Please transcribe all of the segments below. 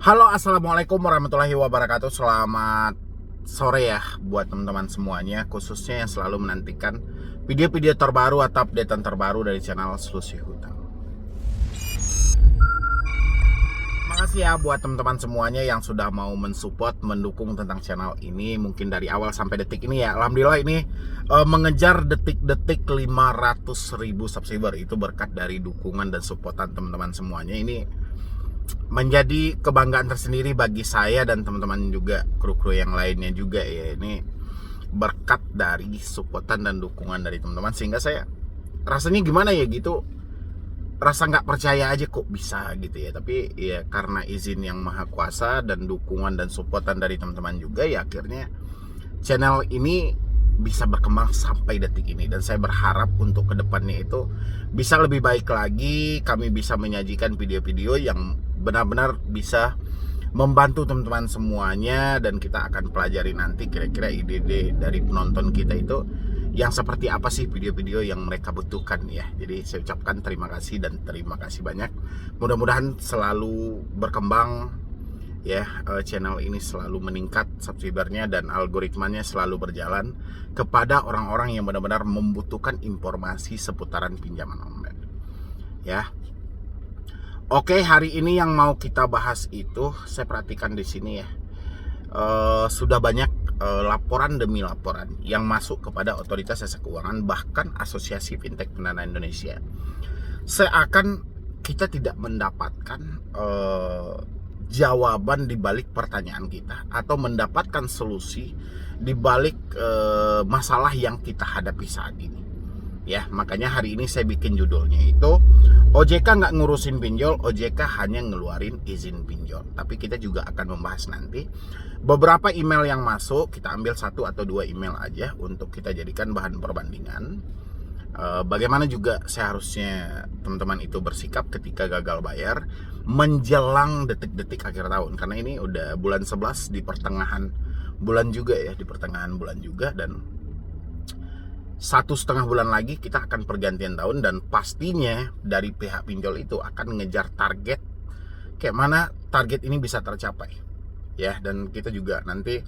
Halo, assalamualaikum warahmatullahi wabarakatuh. Selamat sore ya buat teman-teman semuanya, khususnya yang selalu menantikan video-video terbaru atau updatean terbaru dari channel Selusi Hutang. Makasih ya buat teman-teman semuanya yang sudah mau mensupport, mendukung tentang channel ini, mungkin dari awal sampai detik ini ya. Alhamdulillah ini mengejar detik-detik 500.000 subscriber. Itu berkat dari dukungan dan supportan teman-teman semuanya. Ini menjadi kebanggaan tersendiri bagi saya dan teman-teman juga, kru-kru yang lainnya juga ya. Ini berkat dari supportan dan dukungan dari teman-teman, sehingga saya rasanya gimana ya gitu, rasa nggak percaya aja kok bisa gitu ya. Tapi ya karena izin yang maha kuasa dan dukungan dan supportan dari teman-teman juga ya, akhirnya channel ini bisa berkembang sampai detik ini. Dan saya berharap untuk kedepannya itu bisa lebih baik lagi, kami bisa menyajikan video-video yang benar-benar bisa membantu teman-teman semuanya. Dan kita akan pelajari nanti kira-kira ide-ide dari penonton kita itu yang seperti apa sih video-video yang mereka butuhkan ya. Jadi saya ucapkan terima kasih dan terima kasih banyak. Mudah-mudahan selalu berkembang ya, channel ini selalu meningkat subscribernya dan algoritmanya selalu berjalan kepada orang-orang yang benar-benar membutuhkan informasi seputaran pinjaman online ya. Oke, hari ini yang mau kita bahas itu, saya perhatikan di sini ya, sudah banyak laporan demi laporan yang masuk kepada Otoritas Jasa Keuangan, bahkan Asosiasi Fintech Pendanaan Indonesia. Seakan kita tidak mendapatkan jawaban di balik pertanyaan kita, atau mendapatkan solusi di balik masalah yang kita hadapi saat ini. Ya, makanya hari ini saya bikin judulnya itu OJK nggak ngurusin pinjol, OJK hanya ngeluarin izin pinjol. Tapi kita juga akan membahas nanti beberapa email yang masuk. Kita ambil 1 atau 2 email aja untuk kita jadikan bahan perbandingan. Bagaimana juga seharusnya teman-teman itu bersikap ketika gagal bayar menjelang detik-detik akhir tahun. Karena ini udah bulan 11, di pertengahan bulan juga ya, di pertengahan bulan juga. Dan 1,5 bulan lagi kita akan pergantian tahun, dan pastinya dari pihak pinjol itu akan ngejar target kayak mana target ini bisa tercapai ya. Dan kita juga nanti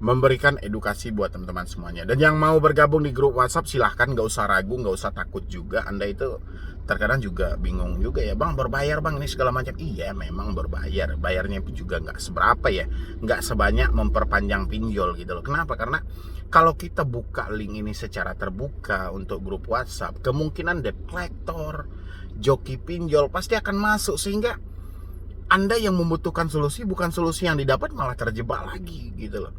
memberikan edukasi buat teman-teman semuanya. Dan yang mau bergabung di grup WhatsApp silahkan, nggak usah ragu, nggak usah takut juga. Anda itu terkadang juga bingung juga ya, bang berbayar bang ini segala macam. Iya memang berbayar, bayarnya juga nggak seberapa ya, nggak sebanyak memperpanjang pinjol gitu loh. Kenapa? Karena kalau kita buka link ini secara terbuka untuk grup WhatsApp, kemungkinan debt collector, joki pinjol pasti akan masuk, sehingga Anda yang membutuhkan solusi, bukan solusi yang didapat, malah terjebak lagi gitu loh.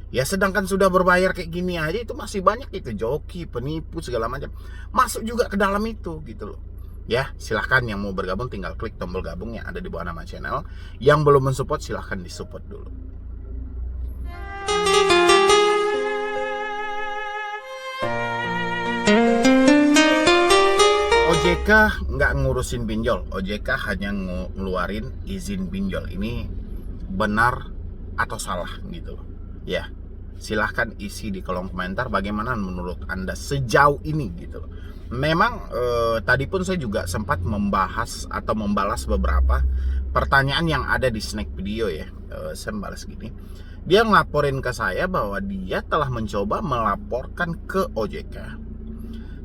Ya sedangkan sudah berbayar kayak gini aja itu masih banyak itu joki, penipu segala macam masuk juga ke dalam itu gitu loh. Ya silahkan yang mau bergabung tinggal klik tombol gabung yang ada di bawah nama channel. Yang belum mensupport silahkan disupport dulu. OJK nggak ngurusin pinjol, OJK hanya ngeluarin izin pinjol. Ini benar atau salah gitu loh ya. Silahkan isi di kolom komentar bagaimana menurut Anda sejauh ini gitu loh. Memang tadi pun saya juga sempat membahas atau membalas beberapa pertanyaan yang ada di snack video ya. Saya membalas gini, dia ngelaporin ke saya bahwa dia telah mencoba melaporkan ke OJK,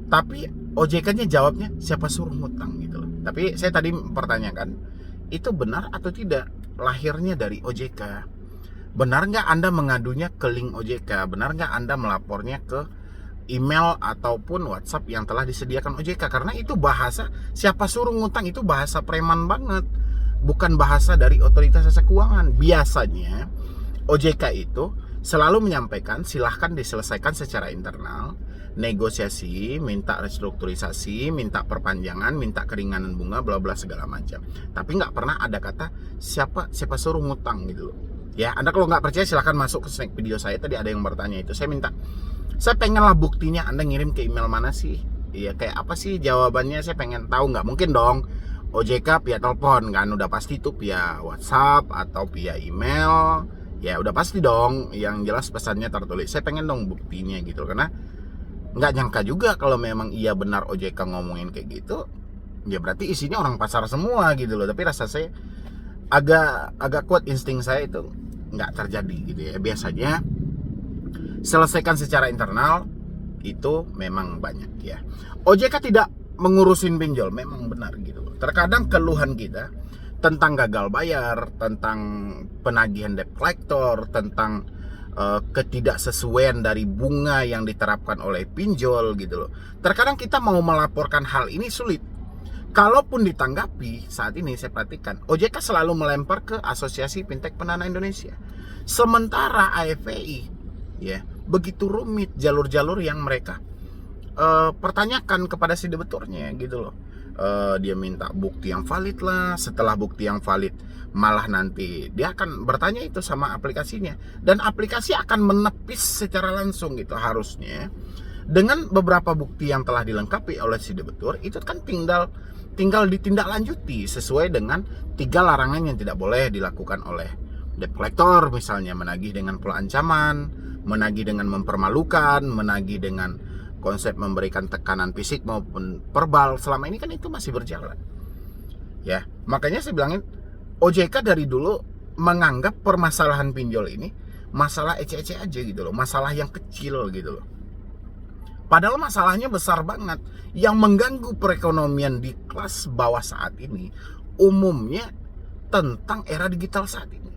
tapi OJK-nya jawabnya siapa suruh ngutang gitu loh. Tapi saya tadi mempertanyakan, itu benar atau tidak lahirnya dari OJK? Benar nggak Anda mengadunya ke link OJK? Benar nggak Anda melapornya ke email ataupun WhatsApp yang telah disediakan OJK? Karena itu bahasa siapa suruh ngutang, itu bahasa preman banget, bukan bahasa dari Otoritas Jasa Keuangan. Biasanya OJK itu selalu menyampaikan silahkan diselesaikan secara internal, negosiasi, minta restrukturisasi, minta perpanjangan, minta keringanan bunga, bla bla segala macam. Tapi nggak pernah ada kata siapa suruh ngutang gitu loh. Ya, Anda kalau nggak percaya silahkan masuk ke snack video saya. Tadi ada yang bertanya itu. Saya pengen lah buktinya. Anda ngirim ke email mana sih? Iya, kayak apa sih jawabannya? Saya pengen tahu. Nggak mungkin dong OJK via telepon kan. Udah pasti itu via WhatsApp atau via email. Ya udah pasti dong. Yang jelas pesannya tertulis. Saya pengen dong buktinya gitu. Karena nggak nyangka juga kalau memang iya benar OJK ngomongin kayak gitu. Ya berarti isinya orang pasar semua gitu loh. Tapi rasa saya agak kuat insting saya itu nggak terjadi gitu ya. Biasanya selesaikan secara internal itu memang banyak ya. OJK tidak mengurusin pinjol, memang benar gitu. Terkadang keluhan kita tentang gagal bayar, tentang penagihan debt collector, tentang ketidaksesuaian dari bunga yang diterapkan oleh pinjol gitu loh. Terkadang kita mau melaporkan hal ini sulit. Kalaupun ditanggapi, saat ini saya perhatikan OJK selalu melempar ke Asosiasi Fintech Pendana Indonesia. Sementara AFPI ya, begitu rumit jalur-jalur yang mereka pertanyakan kepada si debiturnya gitu loh. Dia minta bukti yang valid lah. Setelah bukti yang valid, malah nanti dia akan bertanya itu sama aplikasinya, dan aplikasi akan menepis secara langsung gitu. Harusnya dengan beberapa bukti yang telah dilengkapi oleh si debitur, itu kan tinggal ditindaklanjuti sesuai dengan 3 larangan yang tidak boleh dilakukan oleh debt collector, misalnya menagih dengan pola ancaman, menagih dengan mempermalukan, menagih dengan konsep memberikan tekanan fisik maupun verbal. Selama ini kan itu masih berjalan ya. Makanya saya bilangin OJK dari dulu menganggap permasalahan pinjol ini masalah ece-ece aja gitu loh, masalah yang kecil gitu loh. Padahal masalahnya besar banget, yang mengganggu perekonomian di kelas bawah saat ini umumnya tentang era digital saat ini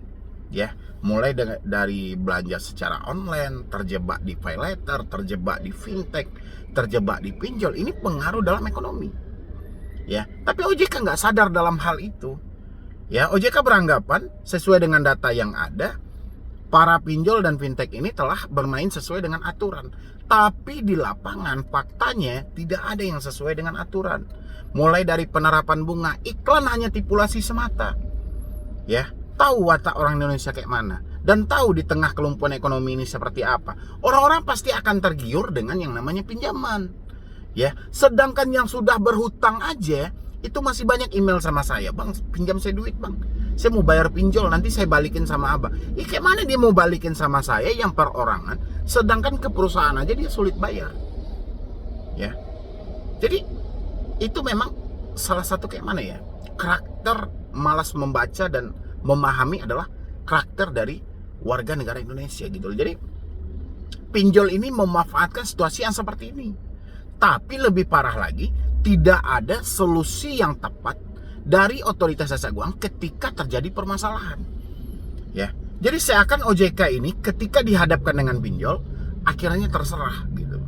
ya. Mulai dari belanja secara online, terjebak di pay later, terjebak di fintech, terjebak di pinjol. Ini pengaruh dalam ekonomi ya. Tapi OJK nggak sadar dalam hal itu ya. OJK beranggapan sesuai dengan data yang ada, para pinjol dan fintech ini telah bermain sesuai dengan aturan. Tapi di lapangan faktanya tidak ada yang sesuai dengan aturan. Mulai dari penerapan bunga, iklan hanya tipulasi semata ya. Tahu watak orang Indonesia kayak mana, dan tahu di tengah kelumpuhan ekonomi ini seperti apa. Orang-orang pasti akan tergiur dengan yang namanya pinjaman ya. Sedangkan yang sudah berhutang aja itu masih banyak email sama saya, bang pinjam saya duit bang, saya mau bayar pinjol, nanti saya balikin sama abang. Kayak mana dia mau balikin sama saya yang perorangan, sedangkan ke perusahaan aja dia sulit bayar ya. Jadi itu memang salah satu kayak mana ya, karakter malas membaca dan memahami adalah karakter dari warga negara Indonesia gitu. Jadi pinjol ini memanfaatkan situasi yang seperti ini. Tapi lebih parah lagi, tidak ada solusi yang tepat dari otoritas jasa keuangan ketika terjadi permasalahan ya. Jadi seakan OJK ini ketika dihadapkan dengan pinjol akhirnya terserah gitu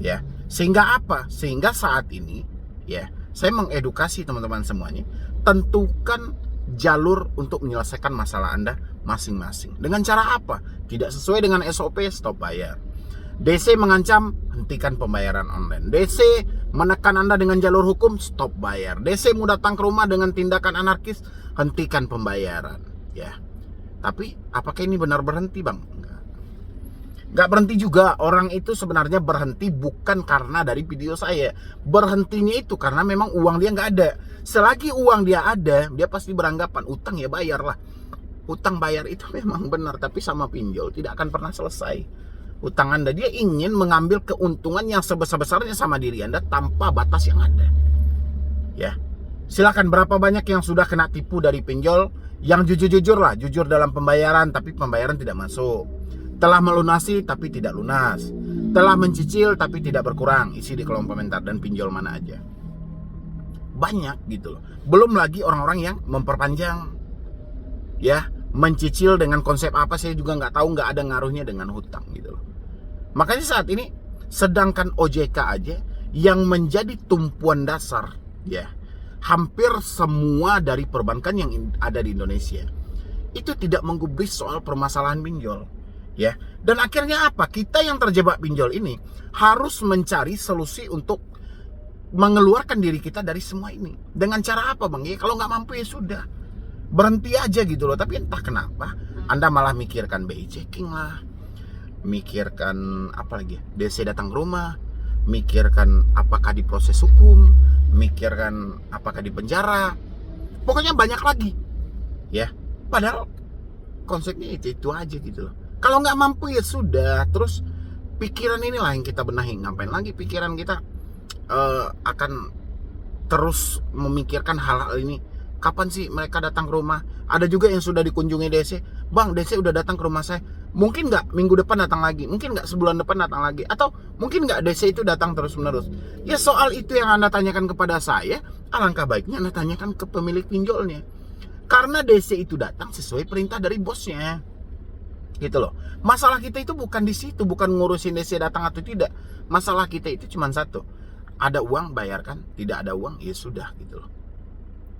ya. Sehingga apa? Sehingga saat ini ya, saya mengedukasi teman-teman semuanya, tentukan jalur untuk menyelesaikan masalah Anda masing-masing. Dengan cara apa? Tidak sesuai dengan SOP, stop bayar. DC mengancam, hentikan pembayaran online. DC menekan Anda dengan jalur hukum, stop bayar. DC mau datang ke rumah dengan tindakan anarkis, hentikan pembayaran ya. Tapi apakah ini benar berhenti bang? Nggak berhenti juga. Orang itu sebenarnya berhenti bukan karena dari video saya. Berhentinya itu karena memang uang dia nggak ada. Selagi uang dia ada, dia pasti beranggapan utang ya bayar lah. Utang bayar itu memang benar, tapi sama pinjol tidak akan pernah selesai. Utang Anda, dia ingin mengambil keuntungan yang sebesar-besarnya sama diri Anda tanpa batas yang ada ya. Silakan, berapa banyak yang sudah kena tipu dari pinjol, yang jujur-jujur lah, jujur dalam pembayaran tapi pembayaran tidak masuk, telah melunasi tapi tidak lunas, telah mencicil tapi tidak berkurang. Isi di kolom komentar, dan pinjol mana aja banyak gitu loh. Belum lagi orang-orang yang memperpanjang ya, mencicil dengan konsep apa saya juga nggak tahu, nggak ada ngaruhnya dengan hutang gitu loh. Makanya saat ini sedangkan OJK aja yang menjadi tumpuan dasar ya, hampir semua dari perbankan yang ada di Indonesia itu tidak menggubris soal permasalahan pinjol ya. Dan akhirnya apa? Kita yang terjebak pinjol ini harus mencari solusi untuk mengeluarkan diri kita dari semua ini. Dengan cara apa bang? Ya kalau nggak mampu ya sudah, berhenti aja gitu loh. Tapi entah kenapa Anda malah mikirkan BI checking lah, mikirkan apa lagi, DC datang ke rumah, mikirkan apakah diproses hukum, mikirkan apakah di penjara, pokoknya banyak lagi ya. Padahal konsepnya itu aja gitu loh. Kalau nggak mampu ya sudah. Terus pikiran inilah yang kita benahi. Ngapain lagi pikiran kita akan terus memikirkan hal-hal ini kapan sih mereka datang ke rumah. Ada juga yang sudah dikunjungi DC, bang DC udah datang ke rumah saya, mungkin nggak minggu depan datang lagi, mungkin nggak sebulan depan datang lagi, atau mungkin nggak DC itu datang terus menerus. Ya soal itu yang Anda tanyakan kepada saya, alangkah baiknya Anda tanyakan ke pemilik pinjolnya. Karena DC itu datang sesuai perintah dari bosnya, gitu loh. Masalah kita itu bukan di situ, bukan ngurusin DC datang atau tidak. Masalah kita itu cuma satu, ada uang bayarkan, tidak ada uang ya sudah, gitu loh.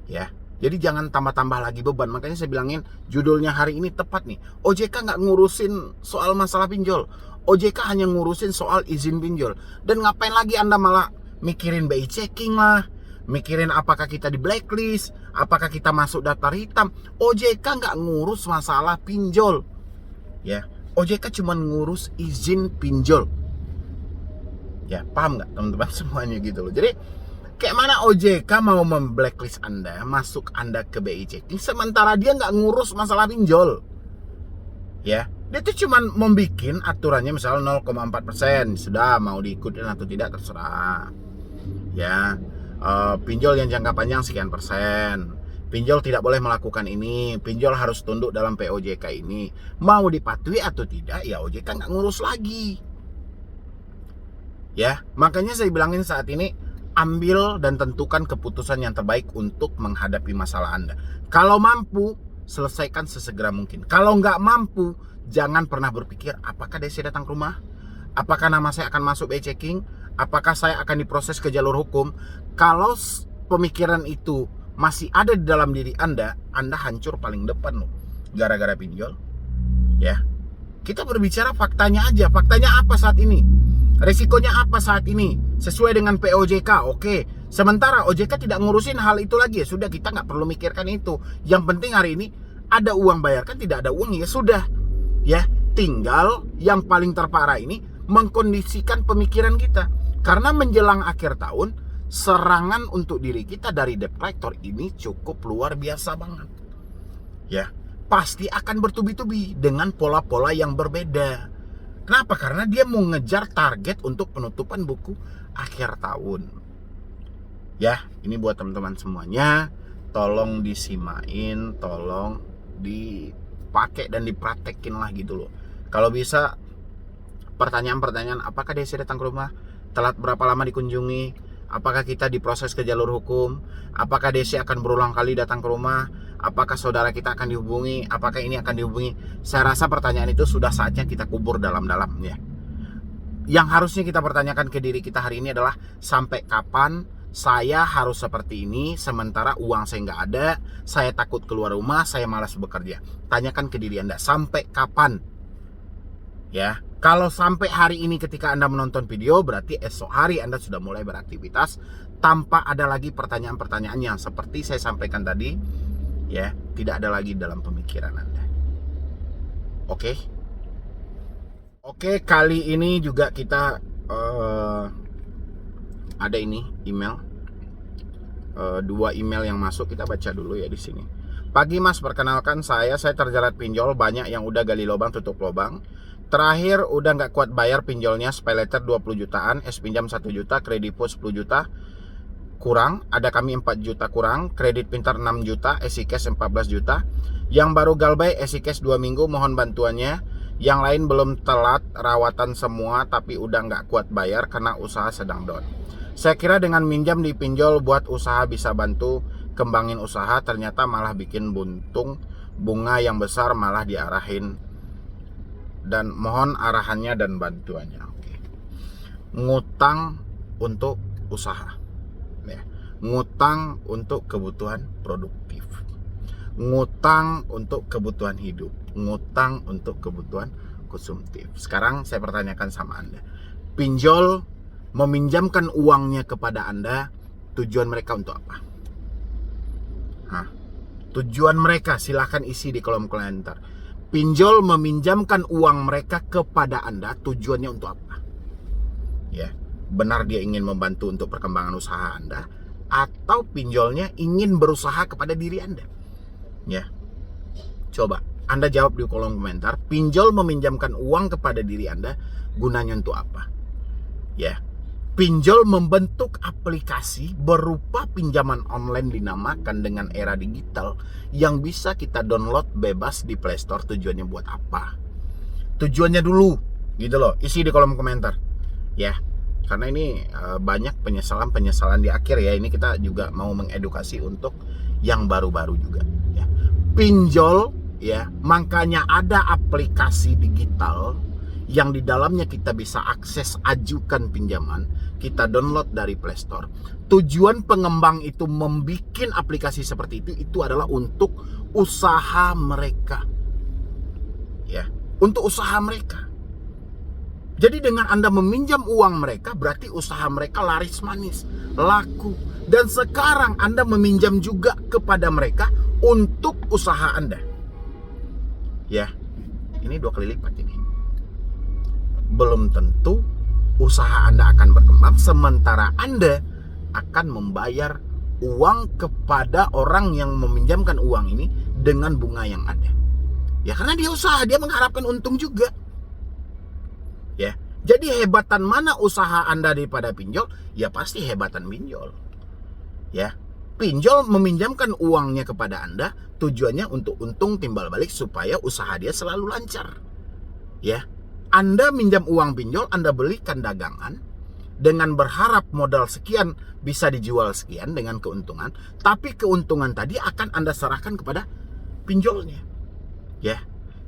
Ya, jadi jangan tambah-tambah lagi beban. Makanya saya bilangin judulnya hari ini tepat nih. OJK nggak ngurusin soal masalah pinjol, OJK hanya ngurusin soal izin pinjol. Dan ngapain lagi Anda malah mikirin BI checking lah, mikirin apakah kita di blacklist, apakah kita masuk daftar hitam. OJK nggak ngurus masalah pinjol, ya. OJK cuma ngurus izin pinjol. Ya, paham nggak teman-teman semuanya gitu loh. Jadi kayak mana OJK mau memblacklist Anda, masuk Anda ke BI checking, sementara dia nggak ngurus masalah pinjol. Ya, dia tuh cuma membikin aturannya misalnya 0,4%, sudah mau diikutin atau tidak terserah. Ya, pinjol yang jangka panjang sekian persen, pinjol tidak boleh melakukan ini, pinjol harus tunduk dalam POJK ini. Mau dipatuhi atau tidak, ya OJK nggak ngurus lagi. Ya, makanya saya bilangin saat ini, ambil dan tentukan keputusan yang terbaik untuk menghadapi masalah Anda. Kalau mampu, selesaikan sesegera mungkin. Kalau nggak mampu, jangan pernah berpikir apakah DC datang ke rumah, apakah nama saya akan masuk BI checking, apakah saya akan diproses ke jalur hukum. Kalau pemikiran itu masih ada di dalam diri Anda hancur paling depan loh, gara-gara pinjol. Ya, kita berbicara faktanya aja. Faktanya apa saat ini? Resikonya apa saat ini? Sesuai dengan POJK, oke. Sementara OJK tidak ngurusin hal itu lagi, ya sudah, kita nggak perlu mikirkan itu. Yang penting hari ini ada uang bayarkan, tidak ada uang ya sudah. Ya, tinggal yang paling terparah ini mengkondisikan pemikiran kita. Karena menjelang akhir tahun, serangan untuk diri kita dari debt collector ini cukup luar biasa banget. Ya, pasti akan bertubi-tubi dengan pola-pola yang berbeda. Kenapa? Karena dia mau ngejar target untuk penutupan buku akhir tahun. Ya, ini buat teman-teman semuanya, tolong disimain, tolong dipakai dan dipraktekin lah gitu loh. Kalau bisa pertanyaan-pertanyaan, apakah DC datang ke rumah? Telat berapa lama dikunjungi? Apakah kita diproses ke jalur hukum? Apakah DC akan berulang kali datang ke rumah? Apakah saudara kita akan dihubungi? Apakah ini akan dihubungi? Saya rasa pertanyaan itu sudah saatnya kita kubur dalam-dalam ya. Yang harusnya kita pertanyakan ke diri kita hari ini adalah, sampai kapan saya harus seperti ini sementara uang saya nggak ada, saya takut keluar rumah, saya malas bekerja. Tanyakan ke diri Anda, sampai kapan? Ya, kalau sampai hari ini ketika Anda menonton video, berarti esok hari Anda sudah mulai beraktivitas tanpa ada lagi pertanyaan-pertanyaan yang seperti saya sampaikan tadi, ya, tidak ada lagi dalam pemikiran Anda. Oke, kali ini juga kita ada ini email, 2 email yang masuk, kita baca dulu ya di sini. Pagi Mas, perkenalkan saya terjerat pinjol, banyak yang udah gali lubang tutup lubang. Terakhir udah nggak kuat bayar pinjolnya, pay letter 20 jutaan, es pinjam 1 juta, kredipo 10 juta kurang, ada kami 4 juta kurang, kredit pintar 6 juta, EasyCash 14 juta. Yang baru galbay EasyCash 2 minggu, mohon bantuannya. Yang lain belum telat, rawatan semua, tapi udah nggak kuat bayar karena usaha sedang down. Saya kira dengan minjam di pinjol buat usaha bisa bantu kembangin usaha, ternyata malah bikin buntung, bunga yang besar malah diarahin. Dan mohon arahannya dan bantuannya. Oke. Ngutang untuk usaha, ya. Ngutang untuk kebutuhan produktif, ngutang untuk kebutuhan hidup, ngutang untuk kebutuhan konsumtif. Sekarang saya pertanyakan sama Anda, pinjol meminjamkan uangnya kepada Anda, tujuan mereka untuk apa? Tujuan mereka silahkan isi di kolom komentar. Pinjol meminjamkan uang mereka kepada Anda, tujuannya untuk apa? Ya, benar dia ingin membantu untuk perkembangan usaha Anda, atau pinjolnya ingin berusaha kepada diri Anda? Ya, coba Anda jawab di kolom komentar. Pinjol meminjamkan uang kepada diri Anda, gunanya untuk apa? Ya, Pinjol membentuk aplikasi berupa pinjaman online dinamakan dengan era digital yang bisa kita download bebas di Play Store. Tujuannya buat apa? Tujuannya dulu, gitu loh. Isi di kolom komentar, ya. Karena ini banyak penyesalan di akhir ya. Ini kita juga mau mengedukasi untuk yang baru-baru juga. Ya. Pinjol, ya. Makanya ada aplikasi digital yang di dalamnya kita bisa akses ajukan pinjaman, kita download dari Play Store. Tujuan pengembang itu membuat aplikasi seperti itu adalah untuk usaha mereka. Ya, untuk usaha mereka. Jadi dengan Anda meminjam uang mereka, berarti usaha mereka laris manis, laku. Dan sekarang Anda meminjam juga kepada mereka untuk usaha Anda. Ya, ini 2 kali lipat ini. Belum tentu usaha Anda akan berkembang, sementara Anda akan membayar uang kepada orang yang meminjamkan uang ini dengan bunga yang ada. Ya, karena dia usaha, dia mengharapkan untung juga. Ya, jadi hebatan mana usaha Anda daripada pinjol? Ya pasti hebatan pinjol. Ya, pinjol meminjamkan uangnya kepada Anda, tujuannya untuk untung timbal balik supaya usaha dia selalu lancar. Ya, Anda minjam uang pinjol, Anda belikan dagangan dengan berharap modal sekian bisa dijual sekian dengan keuntungan, tapi keuntungan tadi akan Anda serahkan kepada pinjolnya. Ya,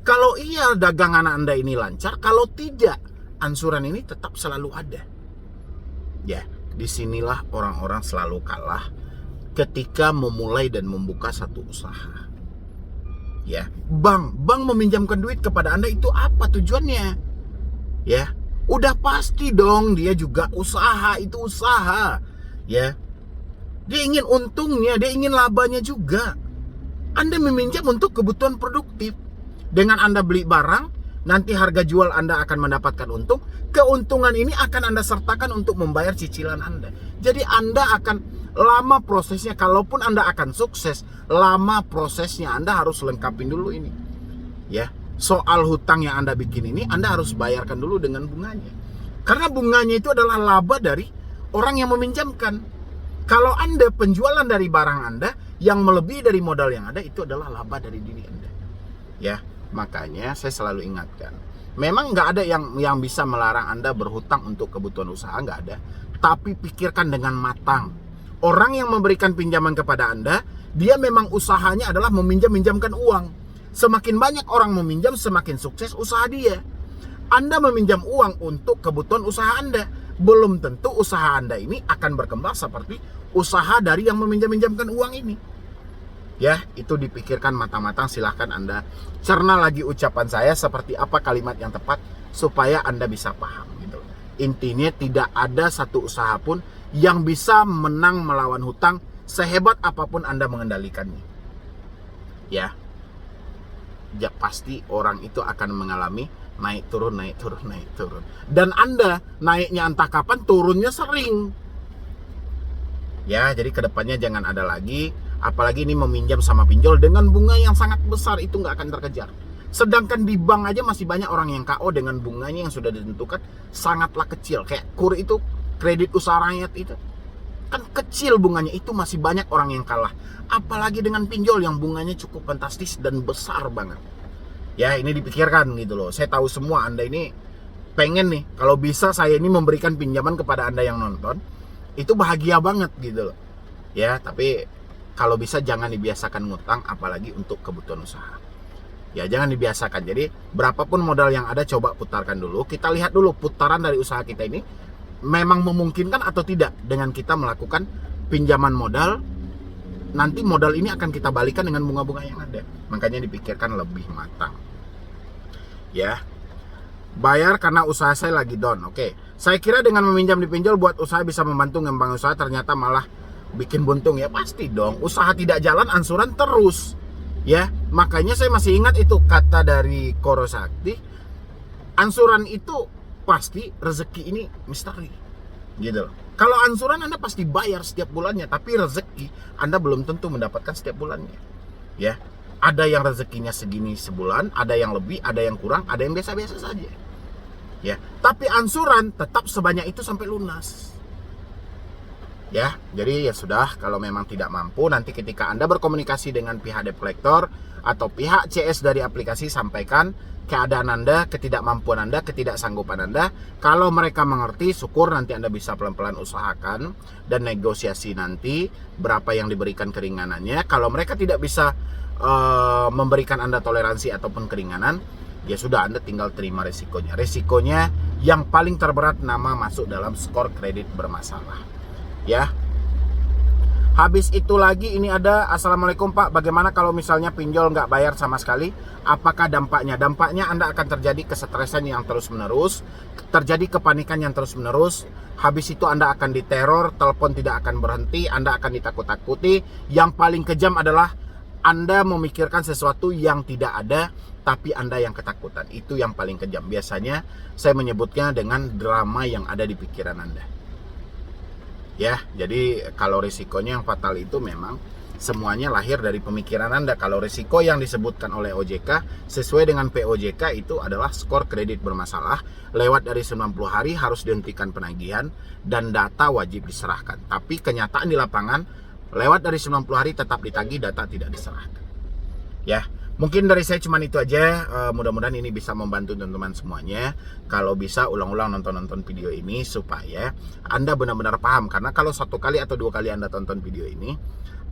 kalau iya dagangan Anda ini lancar, kalau tidak, ansuran ini tetap selalu ada. Ya, disinilah orang-orang selalu kalah ketika memulai dan membuka satu usaha. Ya, bank meminjamkan duit kepada Anda itu apa tujuannya? Ya, udah pasti dong dia juga usaha, itu usaha. Ya, dia ingin untungnya, dia ingin labanya juga. Anda meminjam untuk kebutuhan produktif. Dengan Anda beli barang, nanti harga jual Anda akan mendapatkan untung. Keuntungan ini akan Anda sertakan untuk membayar cicilan Anda. Jadi Anda akan lama prosesnya. Kalaupun Anda akan sukses, lama prosesnya. Anda harus lengkapin dulu ini. Ya, soal hutang yang Anda bikin ini, Anda harus bayarkan dulu dengan bunganya. Karena bunganya itu adalah laba dari orang yang meminjamkan. Kalau Anda penjualan dari barang Anda yang melebihi dari modal yang ada, itu adalah laba dari diri Anda. Ya, makanya saya selalu ingatkan. Memang nggak ada yang bisa melarang Anda berhutang untuk kebutuhan usaha, nggak ada. Tapi pikirkan dengan matang. Orang yang memberikan pinjaman kepada Anda, dia memang usahanya adalah meminjamkan uang. Semakin banyak orang meminjam, semakin sukses usaha dia. Anda meminjam uang untuk kebutuhan usaha Anda. Belum tentu usaha Anda ini akan berkembang seperti usaha dari yang meminjamkan uang ini. Ya, itu dipikirkan matang-matang. Silahkan Anda cerna lagi ucapan saya seperti apa kalimat yang tepat supaya Anda bisa paham gitu. Intinya tidak ada satu usaha pun yang bisa menang melawan hutang sehebat apapun Anda mengendalikannya. Ya, pasti orang itu akan mengalami naik turun. Dan Anda naiknya entah kapan, turunnya sering. Ya, jadi kedepannya jangan ada lagi. Apalagi ini meminjam sama pinjol dengan bunga yang sangat besar, itu nggak akan terkejar. Sedangkan di bank aja masih banyak orang yang KO dengan bunganya yang sudah ditentukan sangatlah kecil. Kayak KUR itu, kredit usaha rakyat itu. Kan kecil bunganya, itu masih banyak orang yang kalah. Apalagi dengan pinjol yang bunganya cukup fantastis dan besar banget. Ya, ini dipikirkan gitu loh. Saya tahu semua Anda ini pengen nih, kalau bisa saya ini memberikan pinjaman kepada Anda yang nonton. Itu bahagia banget gitu loh. Ya, tapi kalau bisa jangan dibiasakan ngutang, apalagi untuk kebutuhan usaha. Ya, jangan dibiasakan. Jadi berapapun modal yang ada, coba putarkan dulu. Kita lihat dulu putaran dari usaha kita ini memang memungkinkan atau tidak dengan kita melakukan pinjaman modal. Nanti modal ini akan kita balikan dengan bunga-bunga yang ada. Makanya dipikirkan lebih matang. Ya, bayar karena usaha saya lagi down. Oke, saya kira dengan meminjam di pinjol buat usaha bisa membantu ngembang usaha, ternyata malah bikin buntung. Ya pasti dong, usaha tidak jalan, ansuran terus. Ya, makanya saya masih ingat itu kata dari Koro Sakti, ansuran itu pasti, rezeki ini misteri gitu. Kalau ansuran Anda pasti bayar setiap bulannya, tapi rezeki Anda belum tentu mendapatkan setiap bulannya. Ya, ada yang rezekinya segini sebulan, ada yang lebih, ada yang kurang, ada yang biasa-biasa saja. Ya, tapi ansuran tetap sebanyak itu sampai lunas. Ya, jadi ya sudah, kalau memang tidak mampu, nanti ketika Anda berkomunikasi dengan pihak debt collector atau pihak CS dari aplikasi, sampaikan keadaan Anda, ketidakmampuan Anda, ketidaksanggupan Anda. Kalau mereka mengerti, syukur, nanti Anda bisa pelan-pelan usahakan dan negosiasi nanti berapa yang diberikan keringanannya. Kalau mereka tidak bisa memberikan Anda toleransi ataupun keringanan, ya sudah, Anda tinggal terima resikonya. Resikonya yang paling terberat, nama masuk dalam skor kredit bermasalah. Ya, habis itu lagi ini ada, assalamualaikum Pak, bagaimana kalau misalnya pinjol nggak bayar sama sekali? Apakah dampaknya? Dampaknya Anda akan terjadi kesetresan yang terus menerus, terjadi kepanikan yang terus menerus. Habis itu Anda akan diteror, telepon tidak akan berhenti, Anda akan ditakut-takuti. Yang paling kejam adalah Anda memikirkan sesuatu yang tidak ada, tapi Anda yang ketakutan. Itu yang paling kejam. Biasanya saya menyebutnya dengan drama yang ada di pikiran Anda. Ya, jadi kalau risikonya yang fatal itu memang semuanya lahir dari pemikiran Anda. Kalau risiko yang disebutkan oleh OJK sesuai dengan POJK itu adalah skor kredit bermasalah, lewat dari 90 hari harus dihentikan penagihan dan data wajib diserahkan. Tapi kenyataan di lapangan, lewat dari 90 hari tetap ditagih, data tidak diserahkan. Ya, mungkin dari saya cuman itu aja. Mudah-mudahan ini bisa membantu teman-teman semuanya. Kalau bisa ulang-ulang nonton video ini supaya Anda benar-benar paham. Karena kalau 1 kali atau 2 kali Anda tonton video ini,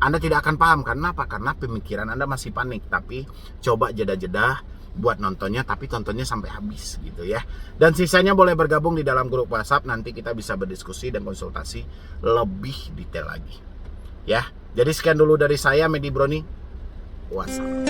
Anda tidak akan paham. Karena apa? Karena pemikiran Anda masih panik. Tapi coba jeda-jeda buat nontonnya, tapi tontonnya sampai habis gitu ya. Dan sisanya boleh bergabung di dalam grup WhatsApp. Nanti kita bisa berdiskusi dan konsultasi lebih detail lagi. Ya, jadi sekian dulu dari saya, Medi Broni. WhatsApp.